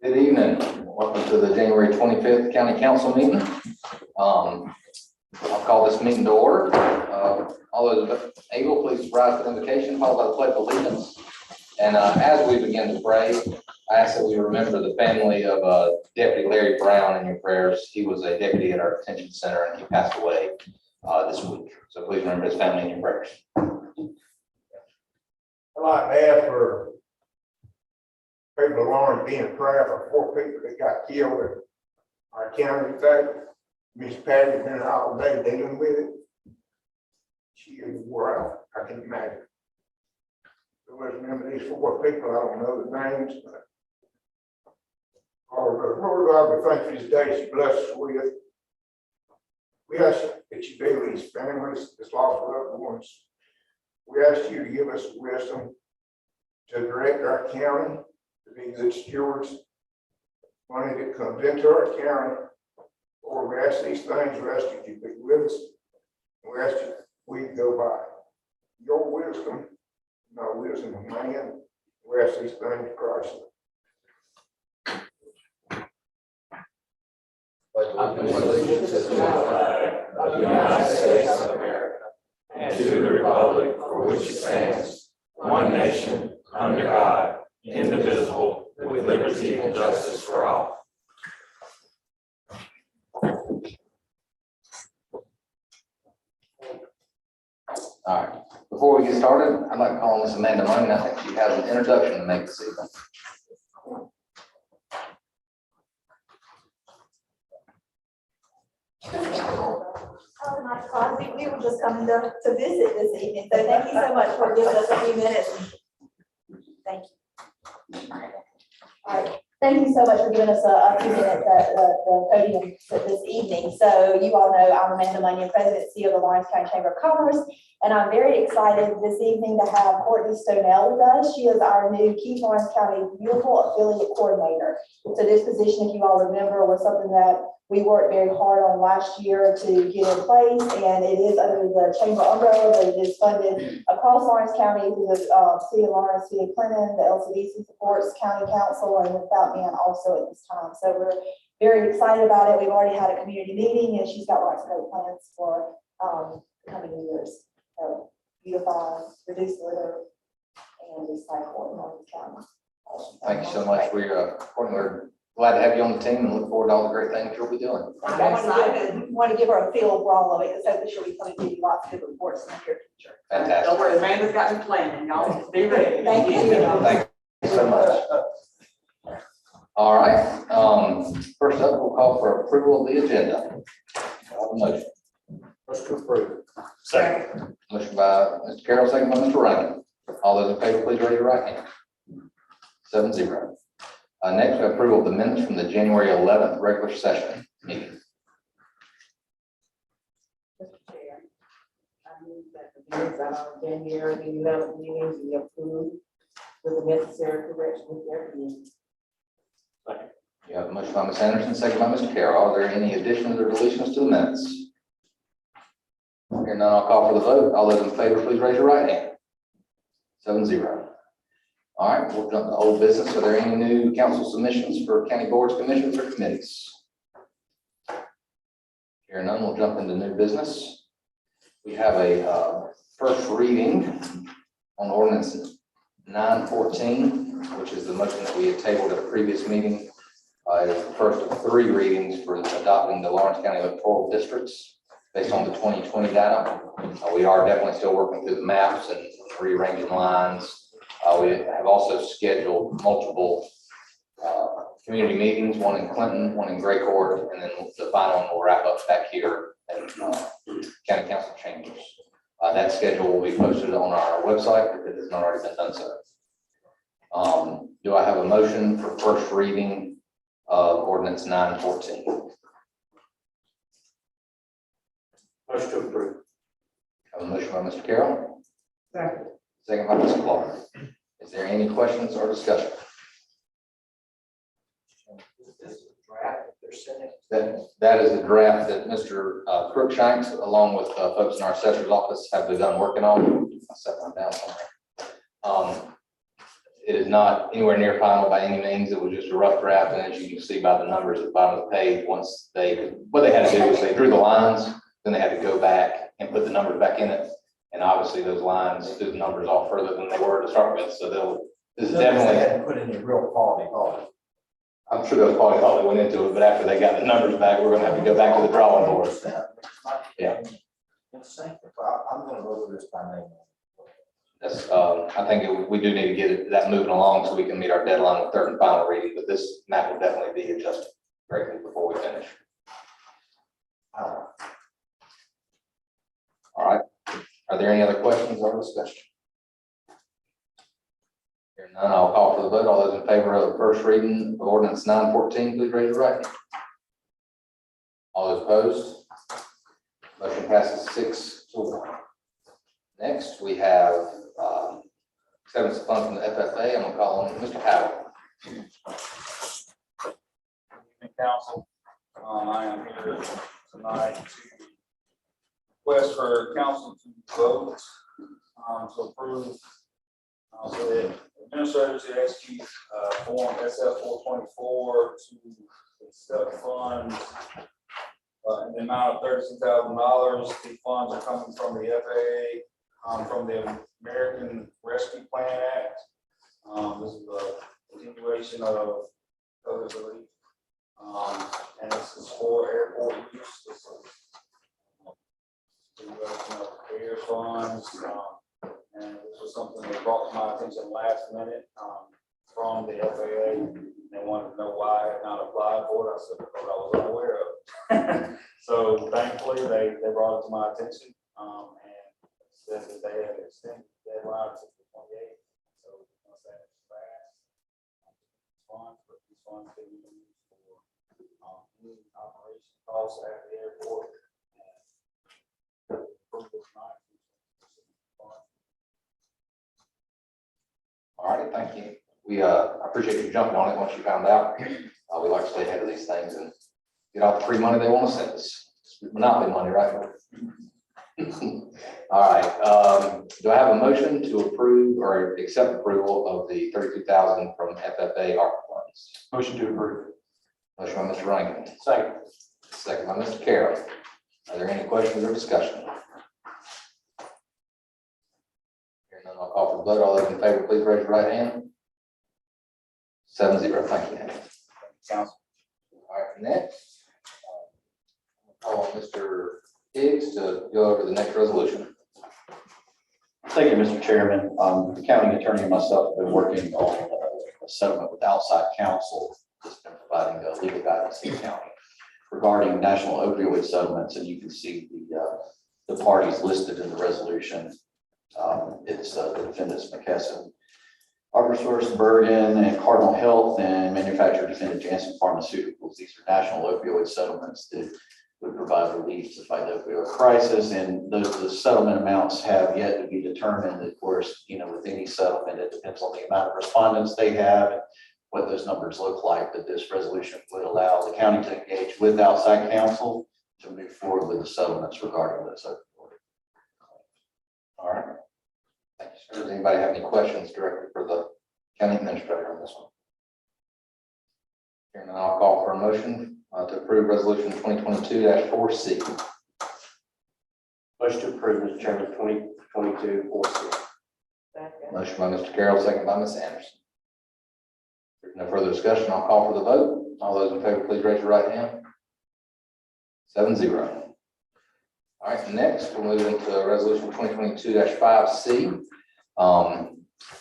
Good evening. Welcome to the January 25th County Council meeting. I'll call this meeting to order. All those able, please rise to the invocation, followed by the pledge of allegiance. And as we begin to pray, I ask that we remember the family of Deputy Larry Brown in your prayers. He was a deputy at our detention center and he passed away this week. So please remember his family in your prayers. I'd like to ask for people along being prayer for 4 people that got killed in our county today. Miss Patty's been all day dealing with it. She is wore out, I can imagine. So let's remember these 4 people, I don't know the names, but Lord God, we thank you this day, she blessed us with. We ask that you be with these families that's lost loved ones. We ask you to give us wisdom to direct our county, to be good stewards. Money that comes into our county, or we ask these things, we ask you to be with us. We ask you we go by your wisdom, not wisdom of man. We ask these things, Christ. Allegiance to the flag of the United States of America and to the republic for which it stands, one nation, under God, indivisible, with liberty and justice for all. All right. Before we get started, I'd like to call on Miss Amanda Money. I think she has an introduction to make this evening. Oh, my God, we were just coming to visit this evening, so thank you so much for giving us a few minutes. Thank you. All right, thank you so much for giving us a few minutes at the podium this evening. So you all know I'm Amanda Munyon, President and CEO of the Lawrence County Chamber of Commerce, and I'm very excited this evening to have Courtney Stonell with us. She is our new Keith Lawrence County Beautiful Affiliate Coordinator. So this position, if you all remember, was something that we worked very hard on last year to get in place, and it is under the chamber umbrella, but it is funded across Lawrence County through the City of Lawrence, City of Clinton, the LCDC supports County Council, and without man also at this time. So we're very excited about it. We've already had a community meeting, and she's got lots of great plans for the coming years. So beautify, reduce litter, and recycle in Lawrence County. Thank you so much. We're glad to have you on the team and look forward to all the great things you'll be doing. I'm excited. Want to give her a feel for all of it, so that she'll be coming to you lots of good reports in the near future. Fantastic. Don't worry, Amanda's got me planning, y'all just be ready. Thank you. Thank you so much. All right. First up, we'll call for approval of the agenda. Motion. Let's approve. Second. Motion by Mr. Carroll, second by Mr. Ryan. All those in favor, please raise your right hand. 7-0. Next, we have approval of the minutes from the January 11th regular session meeting. Mr. Chair, I move that the minutes of January 11th meetings be approved with the necessary corrections there being. You have a motion by Ms. Anderson, second by Mr. Carroll. Are there any additions or deletions to the minutes? Hearing none, I'll call for the vote. All those in favor, please raise your right hand. 7-0. All right, we'll jump to old business. Are there any new council submissions for county boards, commissions, or committees? Hearing none, we'll jump into new business. We have a first reading on ordinance 914, which is the motion that we had tabled at a previous meeting. It is the first of 3 readings for adopting the Lawrence County electoral districts based on the 2020 data. We are definitely still working through the maps and rearranging lines. We have also scheduled multiple community meetings, one in Clinton, one in Gray Court, and then the final one will wrap up back here at County Council chambers. That schedule will be posted on our website if it has not already been done so. Do I have a motion for first reading of ordinance 914? Motion to approve. Have a motion by Mr. Carroll, Second. second by Ms. Clark. Is there any questions or discussion? That is a draft that Mr. Crookshanks, along with folks in our assessor's office, have begun working on. I'll set one down somewhere. It is not anywhere near final by any means. It was just a rough draft, and as you can see by the numbers at the bottom of the page, what they had to do is they drew the lines, then they had to go back and put the numbers back in it. And obviously those lines threw the numbers off further than they were to start with. So this is definitely. They hadn't put any real quality on it. I'm sure those probably thought they went into it, but after they got the numbers back, we're gonna have to go back to the drawing board. Yeah. I'm gonna vote for this by name. That's, I think we do need to get that moving along so we can meet our deadline with third and final reading, but this map will definitely be adjusted greatly before we finish. All right. Are there any other questions or discussion? Hearing none, I'll call for the vote. All those in favor of the first reading of ordinance 914, please raise your right hand. All those opposed? Motion passes 6-1. Next, we have acceptance of funds from the FFA. I'm gonna call on Mr. Howard. Council, I am here tonight to request for council to vote to approve so that administrators to execute form SF 424 to accept funds in the amount of $36,000. The funds are coming from the FAA, from the American Rescue Plan Act. This is a continuation of COVID relief. And this is for airport use. This is air funds, and this was something that brought to my attention last minute from the FAA. They wanted to know why I had not applied for it. I said, because I was unaware of it. So thankfully, they brought it to my attention and said that they had extended the deadline to the 28th. So once that is fast, funds, but these funds can be used for any operation costs at the airport. All right, thank you. We appreciate you jumping on it once you found out. We like to stay ahead of these things and get all the free money they want to send us. It's monopoly money, right? All right. Do I have a motion to approve or accept approval of the $32,000 from FFA ARPA funds? Motion to approve. Motion by Mr. Rankin, Second. second by Mr. Carroll. Are there any questions or discussion? Hearing none, I'll call for the vote. All those in favor, please raise your right hand. 7-0. Thank you. Council. All right, next. I'll call on Mr. Higgs to go over the next resolution. Thank you, Mr. Chairman. The county attorney and myself have been working on a settlement with outside counsel that's been providing legal guidance to the county regarding national opioid settlements, and you can see the parties listed in the resolution. It's the defendants McKesson, ArborSource, Bergen, and Cardinal Health, and manufacturer defendant Janssen Pharmaceuticals. These are national opioid settlements that would provide relief to fight the opioid crisis, and the settlement amounts have yet to be determined. Of course, with any settlement, it depends on the amount of respondents they have and what those numbers look like, but this resolution would allow the county to engage with outside counsel to move forward with the settlements regarding this opioid. All right. Thank you, sir. Does anybody have any questions directly for the county administrator on this one? Hearing none, I'll call for a motion to approve resolution 2022-4C. Motion to approve, Mr. Chairman, 2022-4C. Second. Motion by Mr. Carroll, second by Ms. Anderson. If there's no further discussion, I'll call for the vote. All those in favor, please raise your right hand. 7-0. All right, next we'll move into resolution 2022-5C.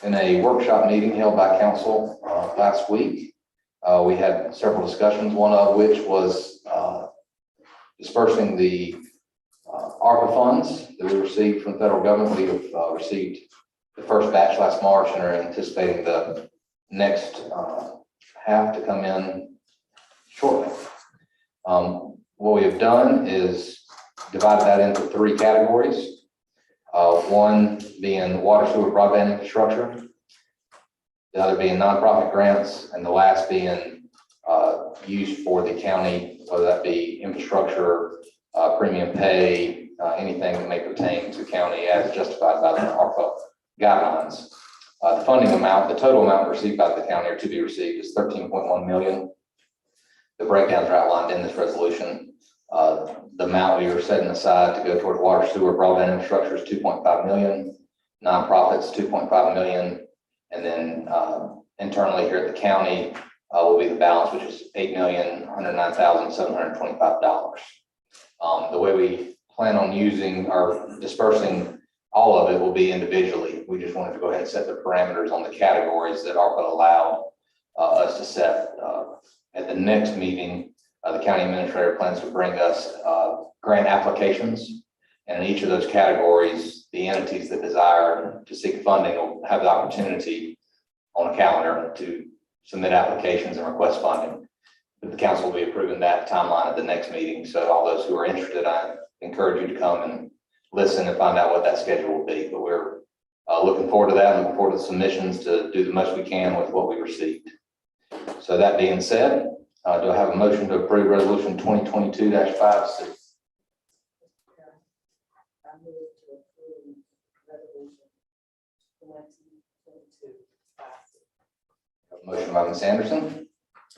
In a workshop meeting held by council last week, we had several discussions, one of which was dispersing the ARPA funds that we received from the federal government. We have received the first batch last March and are anticipating the next half to come in shortly. What we have done is divided that into 3 categories. One being water, sewer, broadband infrastructure, the other being nonprofit grants, and the last being used for the county, whether that be infrastructure, premium pay, anything that may pertain to county as justified by the ARPA guidelines. The funding amount, the total amount received by the county or to be received is 13.1 million. The breakdowns are outlined in this resolution. The amount we were setting aside to go towards water, sewer, broadband infrastructure is 2.5 million. Nonprofits, 2.5 million. And then internally here at the county will be the balance, which is $8,109,725. The way we plan on using or dispersing all of it will be individually. We just wanted to go ahead and set the parameters on the categories that ARPA allowed us to set. At the next meeting, the county administrator plans to bring us grant applications. And in each of those categories, the entities that desire to seek funding will have the opportunity on a calendar to submit applications and request funding. But the council will be approving that timeline at the next meeting. So all those who are interested, I encourage you to come and listen and find out what that schedule will be. But we're looking forward to that, looking forward to the submissions to do the most we can with what we received. So that being said, do I have a motion to approve resolution 2022-5C? I move to approve resolution 2022-5C. Motion by Ms. Anderson.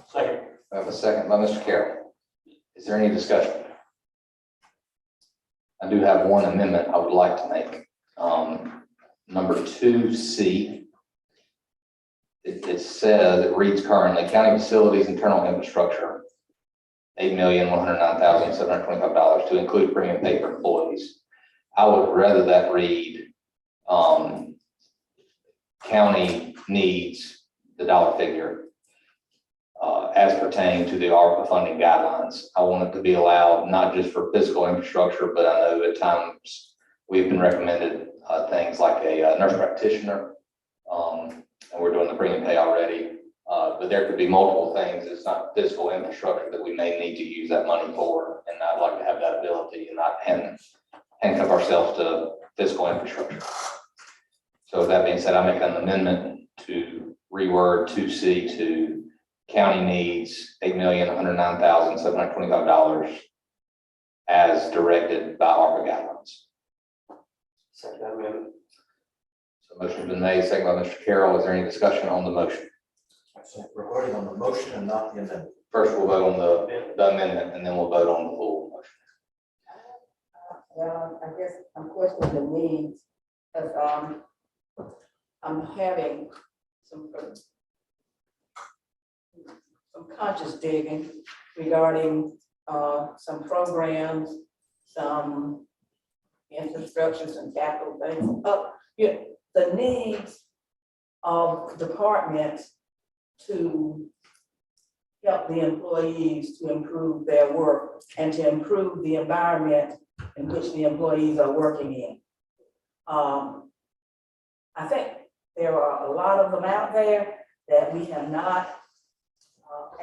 Second. I have a second by Mr. Carroll. Is there any discussion? I do have one amendment I would like to make. Number 2C. It says, it reads currently, county facilities, internal infrastructure, $8,109,725 to include premium pay for employees. I would rather that read, county needs the dollar figure as pertaining to the ARPA funding guidelines. I want it to be allowed, not just for physical infrastructure, but I know at times we've been recommended things like a nurse practitioner, and we're doing the premium pay already. But there could be multiple things. It's not physical infrastructure that we may need to use that money for. And I'd like to have that ability and not handcuff ourselves to physical infrastructure. So with that being said, I make an amendment to reword 2C to county needs $8,109,725 as directed by ARPA guidelines. Second amendment. So motion's been made, second by Mr. Carroll. Is there any discussion on the motion? We're voting on the motion and not the amendment. First, we'll vote on the amendment, and then we'll vote on the full motion. Well, I guess I'm questioning the needs, because I'm having some conscious digging regarding some programs, some infrastructures and capital things. The needs of departments to help the employees to improve their work and to improve the environment in which the employees are working in. I think there are a lot of them out there that we have not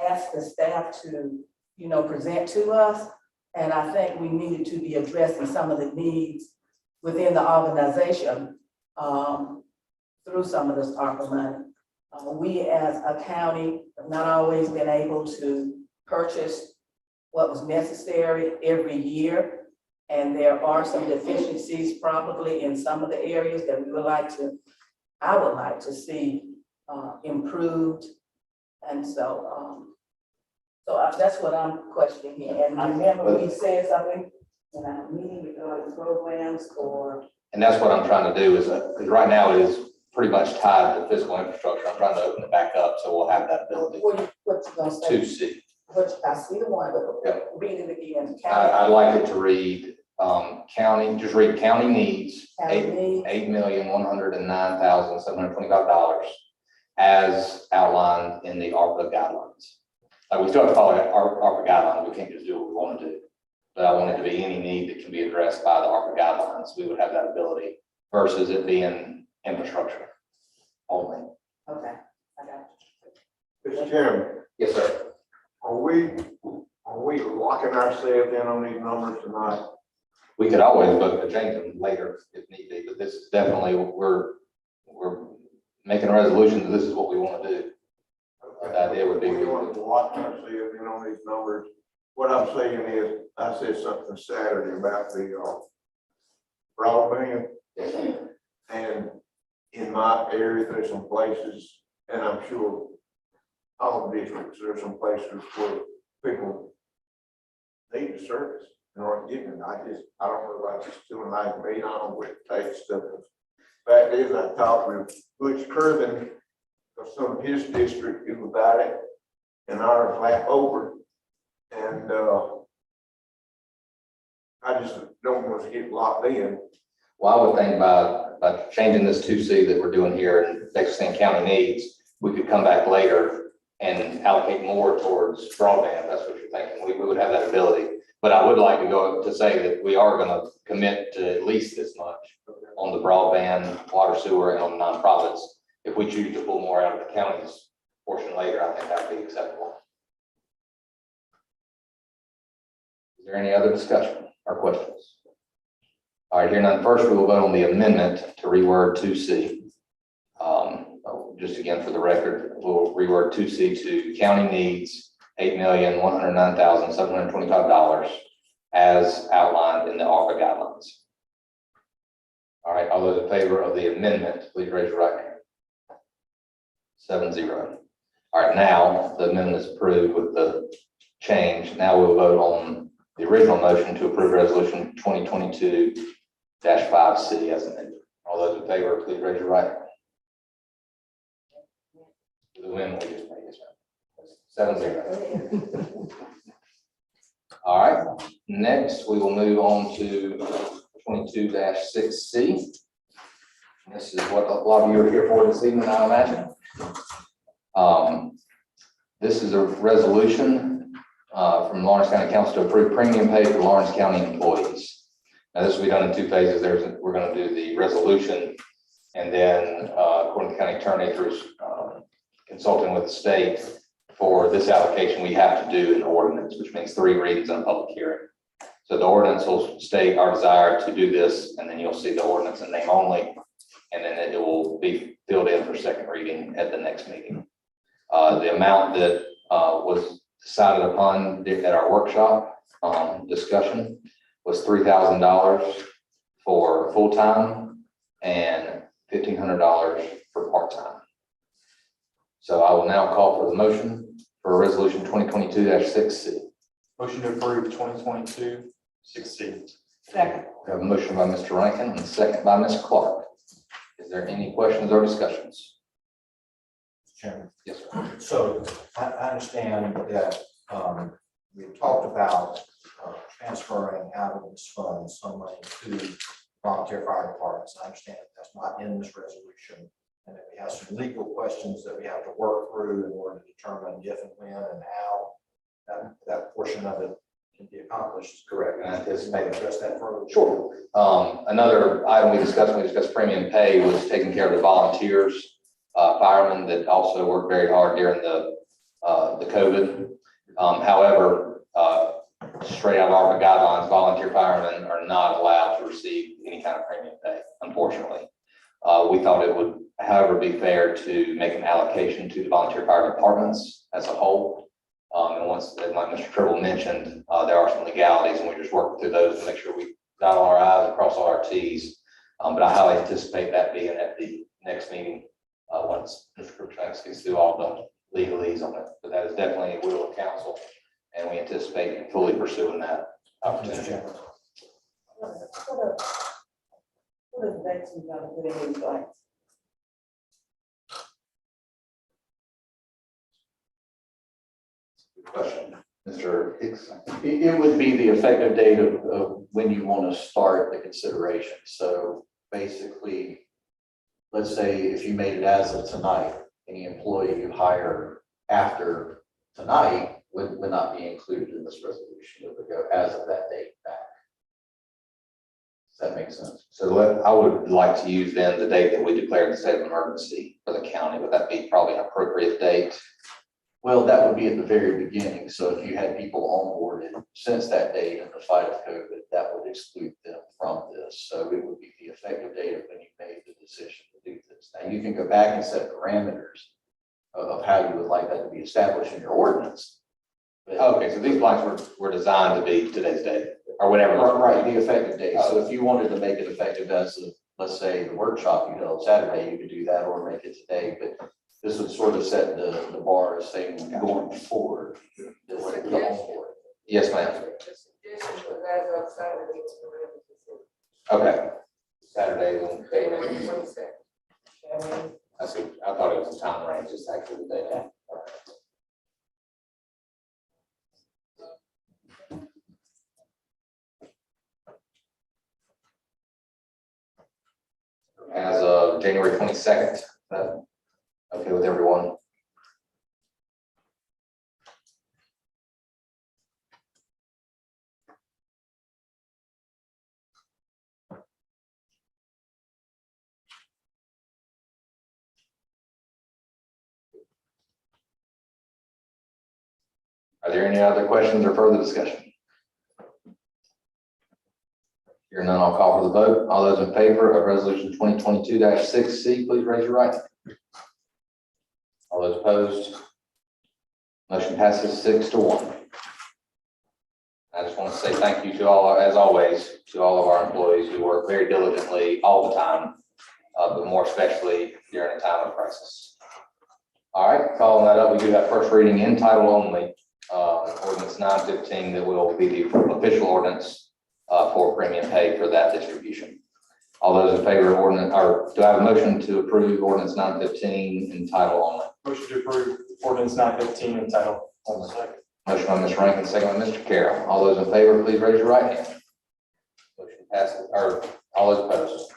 asked the staff to, present to us. And I think we needed to be addressing some of the needs within the organization through some of this ARPA money. We as a county have not always been able to purchase what was necessary every year. And there are some deficiencies probably in some of the areas that I would like to see improved. And so, that's what I'm questioning here. And remember, we said something in our meeting regarding programs or. And that's what I'm trying to do is, because right now it is pretty much tied to physical infrastructure. I'm trying to open it back up so we'll have that ability. What you gonna say? 2C. I see the one, but read it again. I'd like it to read county, just read county needs, County needs. $8,109,725 as outlined in the ARPA guidelines. We still have to follow ARPA guidelines. We can't just do what we want to do. But I want it to be any need that can be addressed by the ARPA guidelines. We would have that ability versus it being infrastructure only. Okay, I got you. Mr. Chairman, Yes, sir. are we locking ourselves in on these numbers tonight? We could always vote to change them later if need be, but this is definitely, we're making a resolution that this is what we want to do. The idea would be. We want to lock ourselves in on these numbers. What I'm saying is, I said something Saturday about the broadband. And in my area, there's some places, and I'm sure all districts, there's some places where people need the service and aren't getting it. I don't know about this 2.5 million, I don't know what it takes stuff. Fact is, I talked with Butch Curvin of some of his district about it, and ours lap over. And I just don't want to get locked in. Well, I would think by changing this 2C that we're doing here and Texas County needs, we could come back later and allocate more towards broadband. That's what you're thinking. We would have that ability. But I would like to go to say that we are going to commit to at least this much on the broadband, water, sewer, and on nonprofits. If we choose to pull more out of the county's portion later, I think that would be acceptable. Is there any other discussion or questions? All right, here none. First, we will vote on the amendment to reword 2C. Just again, for the record, we'll reword 2C to county needs $8,109,725 as outlined in the ARPA guidelines. All right, all those in favor of the amendment, please raise your right hand. 7-0. All right, now the amendment is approved with the change. Now we'll vote on the original motion to approve resolution 2022-5C as amended. All those in favor, please raise your right hand. The amendment we just made is 7-0. All right, next we will move on to 22-6C. This is what a lot of you are here for this evening, I imagine. This is a resolution from Lawrence County Council to approve premium pay for Lawrence County employees. Now, this will be done in 2 phases. We're going to do the resolution, and then according to the county attorney, through consulting with the state for this allocation, we have to do an ordinance, which means 3 readings and a public hearing. So the ordinance will state our desire to do this, and then you'll see the ordinance in name only, and then it will be filled in for 2nd reading at the next meeting. The amount that was decided upon at our workshop discussion was $3,000 for full-time and $1,500 for part-time. So I will now call for the motion for resolution 2022-6C. Motion to approve 2022-6C. Second. We have a motion by Mr. Rankin and a second by Ms. Clark. Is there any questions or discussions? Chairman. Yes, sir. So I understand that we talked about transferring out of this fund some money to volunteer fire departments. I understand that's not in this resolution, and that we have some legal questions that we have to work through in order to determine if and when and how that portion of it can be accomplished. Correct. And I anticipate Maybe address that further. Sure. Another item we discussed when we discussed premium pay was taking care of the volunteers, firemen that also worked very hard during the COVID. However, straight out of ARPA guidelines, volunteer firemen are not allowed to receive any kind of premium pay, unfortunately. We thought it would, however, be fair to make an allocation to the volunteer fire departments as a whole. And once, like Mr. Tribble mentioned, there are some legalities, and we're just working through those to make sure we dot all our i's and cross all our t's. But I highly anticipate that being at the next meeting once Mr. Crookshanks gets through all the legalese on it. But that is definitely a will of council, and we anticipate fully pursuing that opportunity. What is next we gotta put in these blanks? Good question, Mr. Hicks. It would be the effective date of when you want to start the consideration. So basically, let's say if you made it as of tonight, any employee you hire after tonight would not be included in this resolution. It would go as of that date back. Does that make sense? So I would like to use then the date that we declared the state of emergency for the county. Would that be probably an appropriate date? Well, that would be at the very beginning. So if you had people onboarded since that date in the fight of COVID, that would exclude them from this. So it would be the effective date of when you made the decision to do this. Now, you can go back and set parameters of how you would like that to be established in your ordinance. But- Okay, so these blanks were designed to be today's date or whatever. Right, the effective date. So if you wanted to make it effective as of, let's say, the workshop you held Saturday, you could do that or make it today, but this would sort of set the bar as saying going forward. that what it comes for. Yes, ma'am. The suggestion was as of Saturday. Okay. Saturday, then. January 22nd. I see. I thought it was a time range, it's actually the day. As of January 22nd, that okay with everyone? Are there any other questions or further discussion? Hearing none, I'll call for the vote. All those in favor of resolution 2022-6C, please raise your right hand. All those opposed? Motion passes 6-1. I just want to say thank you to all, as always, to all of our employees who work very diligently all the time, but more especially during a time of crisis. All right, following that up, we do have first reading in title only, ordinance 915 that will be the official ordinance for premium pay for that distribution. All those in favor of ordinance, or do I have a motion to approve ordinance 915 in title only? Motion to approve ordinance 915 in title only. Motion by Ms. Rankin, second by Mr. Carroll. All those in favor, please raise your right hand. Motion passes, or all those opposed.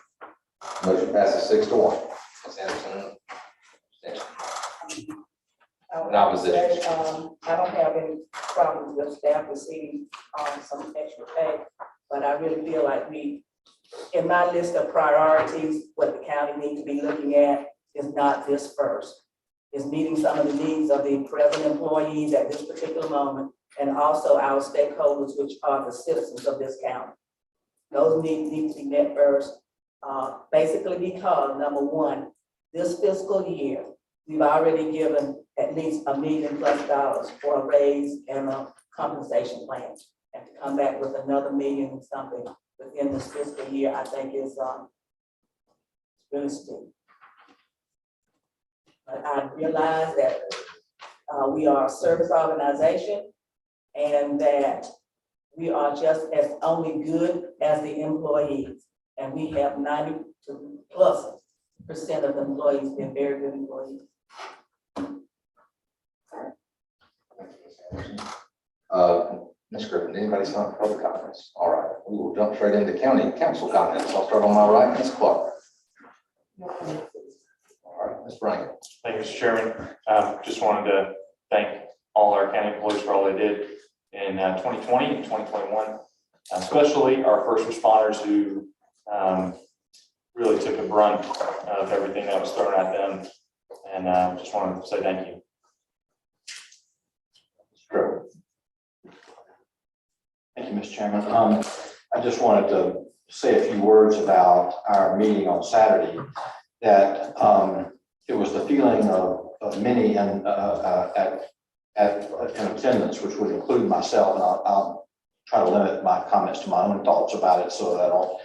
Motion passes 6-1. Ms. Anderson. abstention. In opposition. I don't have any problems with staff receiving, some extra pay, but I really feel like in my list of priorities, what the county needs to be looking at is not this first. Is meeting some of the needs of the present employees at this particular moment, and also our stakeholders, which are the citizens of this county. Those needs need to be met first, basically because, number one, this fiscal year, we've already given at least $1 million+ for a raise and a compensation plan. And to come back with another million and something within this fiscal year, I think is really steep. But I realize that we are a service organization and that we are just as only good as the employees. And we have 90+% of the employees being very good employees. Ms. Griffin, anybody sign up for public comments? All right, we will jump straight into county council comments. I'll start on my right, Ms. Clark. All right, Ms. Rankin. Thank you, Mr. Chairman. Just wanted to thank all our county employees for all they did in 2020 and 2021, especially our first responders who really took the brunt of everything that was thrown at them. And just wanted to say thank you. Sure. Thank you, Mr. Chairman. I just wanted to say a few words about our meeting on Saturday, that it was the feeling of many and in attendance, which would include myself, and I'll try to limit my comments to my own thoughts about it so that I don't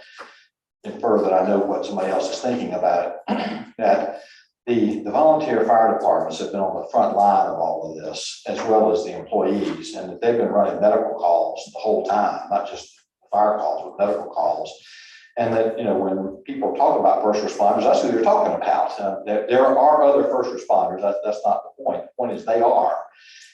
infer that I know what somebody else is thinking about it, that the volunteer fire departments have been on the front line of all of this, as well as the employees, and that they've been running medical calls the whole time, not just fire calls, but medical calls. And that, you know, when people talk about first responders, that's who they're talking about. There are other first responders. That's not the point. The point is they are.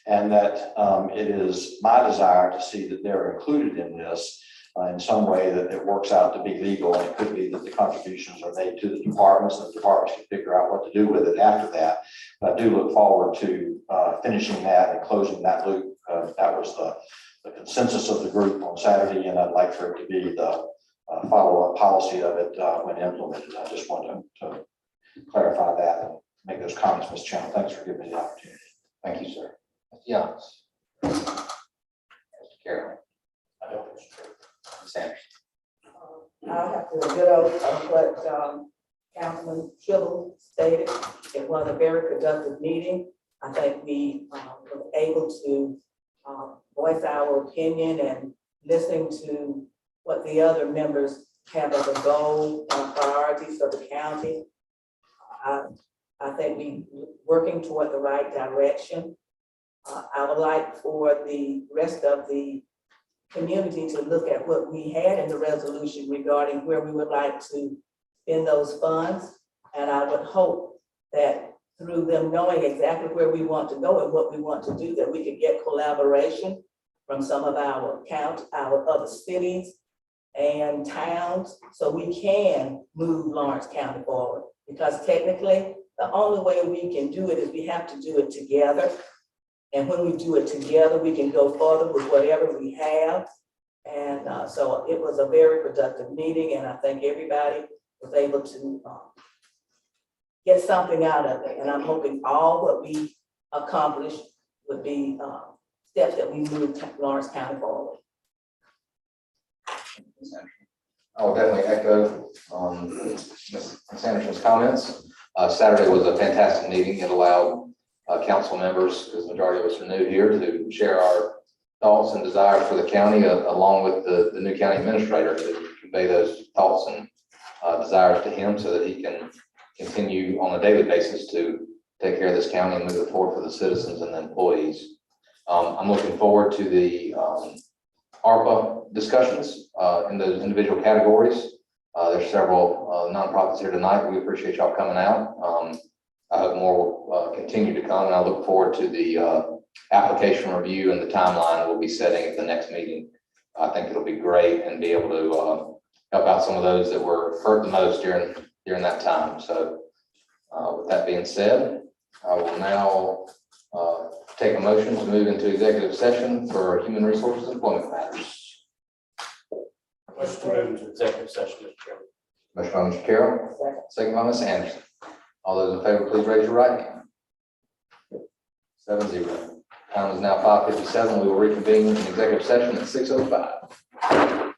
And that it is my desire to see that they're included in this, in some way that it works out to be legal. And it could be that the contributions are made to the departments and the departments can figure out what to do with it after that. But I do look forward to finishing that and closing that loop. That was the consensus of the group on Saturday, and I'd like for it to be the follow-up policy of it when implemented. I just want to clarify that and make those comments, Mr. Chairman. Thanks for giving me the opportunity. Thank you, sir. Mr. Youngs. Mr. Carroll. Ms. Anderson. I'll have to ditto what Councilman Tribble stated. It was a very productive meeting. I think we were able to voice our opinion and listening to what the other members have as a goal and priorities for the county. I think we working toward the right direction. I would like for the rest of the community to look at what we had in the resolution regarding where we would like to spend those funds. And I would hope that through them knowing exactly where we want to go and what we want to do, that we could get collaboration from some of our other cities and towns, so we can move Lawrence County forward. Because technically, the only way we can do it is we have to do it together. And when we do it together, we can go further with whatever we have. And so it was a very productive meeting, and I think everybody was able to get something out of it. And I'm hoping all what we accomplished would be steps that we move Lawrence County forward. I will definitely echo Ms. Anderson's comments. Saturday was a fantastic meeting. It allowed council members, because the majority of us are new here, to share our thoughts and desires for the county, along with the new county administrator, to convey those thoughts and desires to him so that he can continue on a daily basis to take care of this county and move it forward for the citizens and the employees. I'm looking forward to the ARPA discussions in those individual categories. There's several nonprofits here tonight. We appreciate y'all coming out. I hope more will continue to come, and I look forward to the application review and the timeline we'll be setting at the next meeting. I think it'll be great and be able to help out some of those that were hurt the most during that time. So with that being said, I will now take a motion to move into executive session for human resources and employment matters. Motion to move into executive session, Mr. Chairman. Motion by Mr. Carroll, second by Ms. Anderson. All those in favor, please raise your right hand. 7-0. Time is now 5:57. We will reconvene in executive session at 6:05.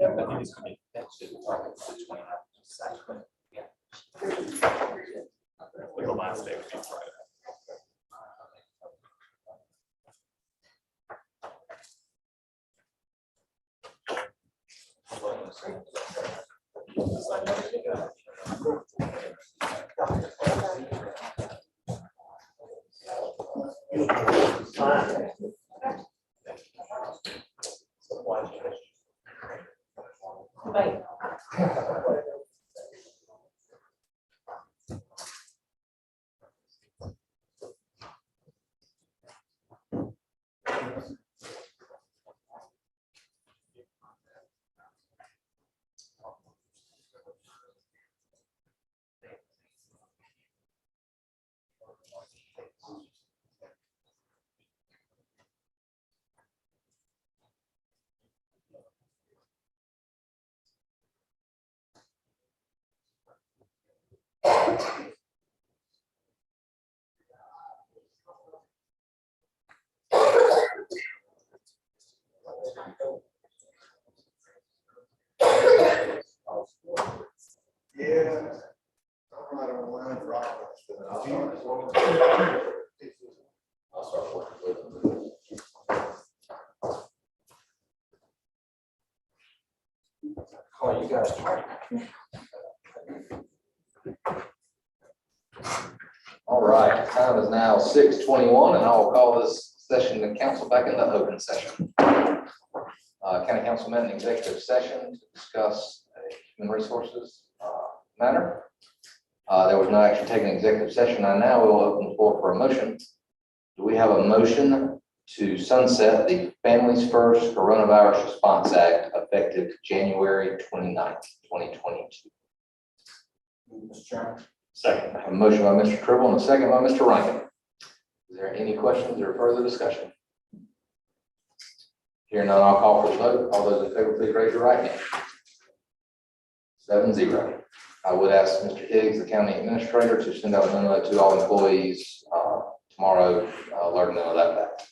The last day would be Friday. Yeah. I'm right on the line for all I'll start working with Call you guys tomorrow. All right, time is now 6:21, and I will call this session of council back into open session. County council met in executive session to discuss a human resources matter. There was no action taken in executive session. I now will open the floor for a motion. Do we have a motion to sunset the Families First Coronavirus Response Act effective January 29th, 2022? Mr. Chairman. Second. I have a motion by Mr. Tribble and a second by Mr. Rankin. Is there any questions or further discussion? Here none, I'll call for the vote. All those in favor, please raise your right hand. 7-0. I would ask Mr. Higgs, the county administrator, to send out a memo to all employees tomorrow, alerting them of that fact.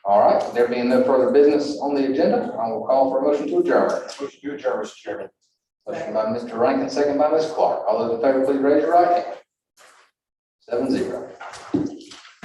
All right, there being no further business on the agenda, I will call for a motion to adjourn. Motion to adjourn, Mr. Chairman. Motion by Mr. Rankin, second by Ms. Clark. All those in favor, please raise your right hand. 7-0.